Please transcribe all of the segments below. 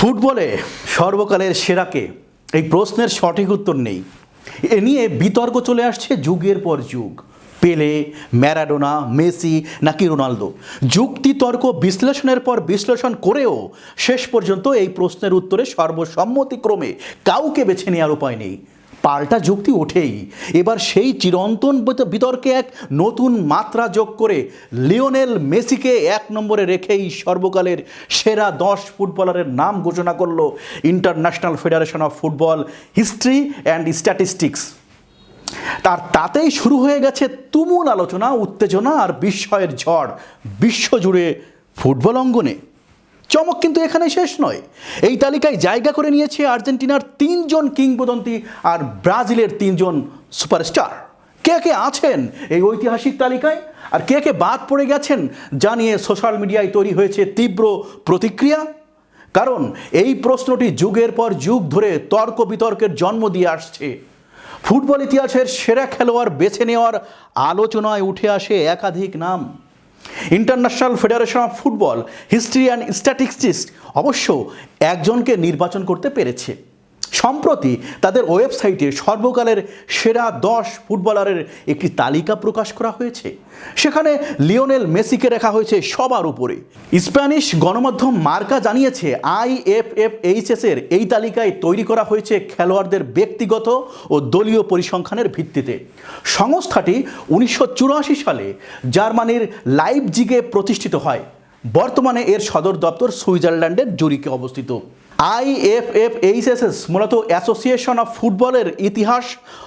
ফুটবলে সর্বকালের সেরাকে, এই প্রশ্নের সঠিক উত্তর নেই। এ নিয়ে বিতর্ক চলে আসছে যুগের পর যুগ। পেলে, ম্যারাডোনা, মেসি নাকি রোনালদো, যুক্তি তর্ক বিশ্লেষণের পর বিশ্লেষণ করেও শেষ পর্যন্ত এই প্রশ্নের উত্তরে সর্বসম্মতিক্রমে কাউকে বেছে নেওয়ার উপায় নেই। পাল্টা যুক্তি ওঠেই। এবার সেই চিরন্তন বিতর্কে এক নতুন মাত্রা যোগ করে লিওনেল মেসিকে এক নম্বরে রেখেই সর্বকালের সেরা 10 ফুটবলারের নাম ঘোষণা করল international federation of football history and statistics. তাতেই শুরু হয়ে গেছে তুমুল আলোচনা, উত্তেজনা আর বিস্ময়ের ঝড় বিশ্বজুড়ে ফুটবল অঙ্গনে। চমক কিন্তু এখানে শেষ নয়। এই তালিকায় জায়গা করে নিয়েছে আর্জেন্টিনার 3 জন কিংবদন্তি আর ব্রাজিলের 3 জন সুপারস্টার। কে কে আছেন এই ঐতিহাসিক তালিকায় আর কে কে বাদ পড়ে গেছেন জানিয়ে সোশ্যাল মিডিয়ায় তৈরি হয়েছে তীব্র প্রতিক্রিয়া। কারণ এই প্রশ্নটি যুগের পর যুগ ধরে তর্ক বিতর্কের জন্ম দিয়ে আসছে। ফুটবল ইতিহাসের সেরা খেলোয়াড় বেছে নেওয়ার আলোচনায় উঠে আসে একাধিক নাম। International federation of football history and statistics অবশ্য একজনকে নির্বাচন করতে পেরেছে। সম্প্রতি তাদের ওয়েবসাইটে সর্বকালের সেরা 10 ফুটবলারের একটি তালিকা প্রকাশ করা হয়েছে। সেখানে লিওনেল মেসিকে রাখা হয়েছে সবার উপরে। স্প্যানিশ গণমাধ্যম মার্কা জানিয়েছে IFFHS এর এই তালিকায় তৈরি করা হয়েছে খেলোয়াড়দের ব্যক্তিগত ও দলীয় পরিসংখ্যানের ভিত্তিতে। সংস্থাটি 1984 সালে জার্মানির লাইপজিগে প্রতিষ্ঠিত হয়। বর্তমানে এর সদর দপ্তর সুইজারল্যান্ডের জুরিকে অবস্থিত। IFFHS মূলত অ্যাসোসিয়েশন অফ ফুটবলের ইতিহাস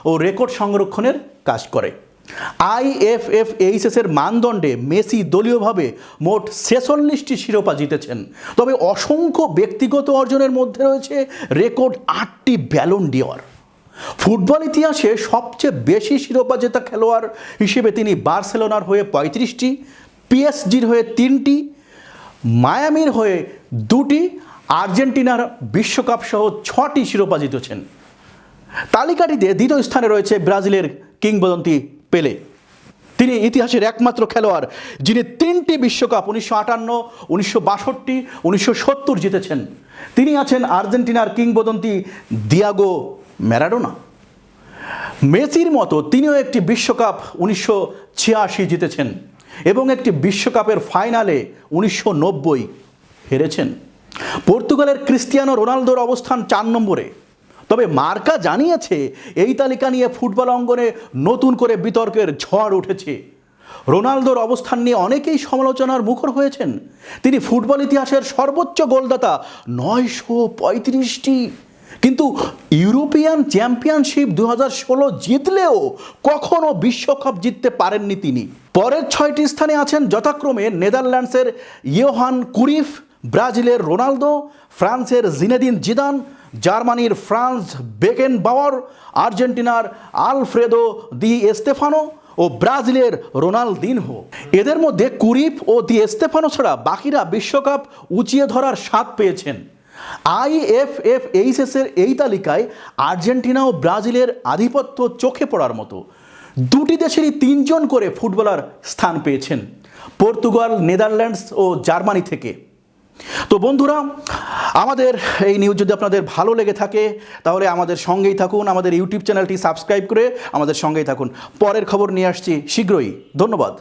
ও রেকর্ড সংরক্ষণের কাজ করে। IFFHS এর মানদণ্ডে মেসি দলীয়ভাবে মোট 46টি শিরোপা জিতেছেন। তবে অসংখ্য ব্যক্তিগত অর্জনের মধ্যে রয়েছে রেকর্ড 8টি ব্যালন ডিওর। ফুটবল ইতিহাসে সবচেয়ে বেশি শিরোপা জেতা খেলোয়াড় হিসেবে তিনি বার্সেলোনার হয়ে 35টি, পিএসজির হয়ে 3টি, মায়ামির হয়ে 2টি, আর্জেন্টিনার বিশ্বকাপ সহ 6টি শিরোপা জিতেছেন। তালিকাটিতে দ্বিতীয় স্থানে রয়েছে ব্রাজিলের কিংবদন্তি পেলে। তিনি ইতিহাসের একমাত্র খেলোয়াড় যিনি 3টি বিশ্বকাপ 1958, 1962, 1970 জিতেছেন। তিনি আছেন আর্জেন্টিনার কিংবদন্তি দিয়াগো ম্যারাডোনা। মেসির মতো তিনিও একটি বিশ্বকাপ 1986 জিতেছেন এবং একটি বিশ্বকাপের ফাইনালে 1990 হেরেছেন। পর্তুগালের ক্রিস্টিয়ানো রোনালদোর অবস্থান 4 নম্বরে। তবে মার্কা জানিয়েছে এই তালিকা নিয়ে ফুটবল অঙ্গনে নতুন করে বিতর্কের ঝড় উঠেছে। রোনালদোর অবস্থান নিয়ে অনেকেই সমালোচনার মুখর হয়েছেন। তিনি ফুটবল ইতিহাসের সর্বোচ্চ গোলদাতা 935টি, কিন্তু ইউরোপিয়ান চ্যাম্পিয়নশিপ 2016 জিতলেও কখনো বিশ্বকাপ জিততে পারেননি তিনি। পরের 6টি স্থানে আছেন যথাক্রমে নেদারল্যান্ডসের ইয়োহান ক্রুইফ, ব্রাজিলের রোনালদো, ফ্রান্সের জিনেদিন জিদান, জার্মানির ফ্রান্স বেকেনবাওয়ার, আর্জেন্টিনার আলফ্রেদো দি স্তেফানো ও ব্রাজিলের রোনালদিনহো। এদের মধ্যে ক্রুইফ ও দি স্তেফানো ছাড়া বাকিরা বিশ্বকাপ উঁচিয়ে ধরার স্বাদ পেয়েছেন। IFFHS এর এই তালিকায় আর্জেন্টিনা ও ব্রাজিলের আধিপত্য চোখে পড়ার মতো। 2টি দেশেরই 3 জন করে ফুটবলার স্থান পেয়েছেন, পর্তুগাল, নেদারল্যান্ডস ও জার্মানি থেকে। তো বন্ধুরা, আমাদের এই নিউজ যদি আপনাদের ভালো লেগে থাকে তাহলে আমাদের সঙ্গেই থাকুন, আমাদের ইউটিউব চ্যানেলটি সাবস্ক্রাইব করে আমাদের সঙ্গেই থাকুন। পরের খবর নিয়ে আসছি শীঘ্রই। ধন্যবাদ।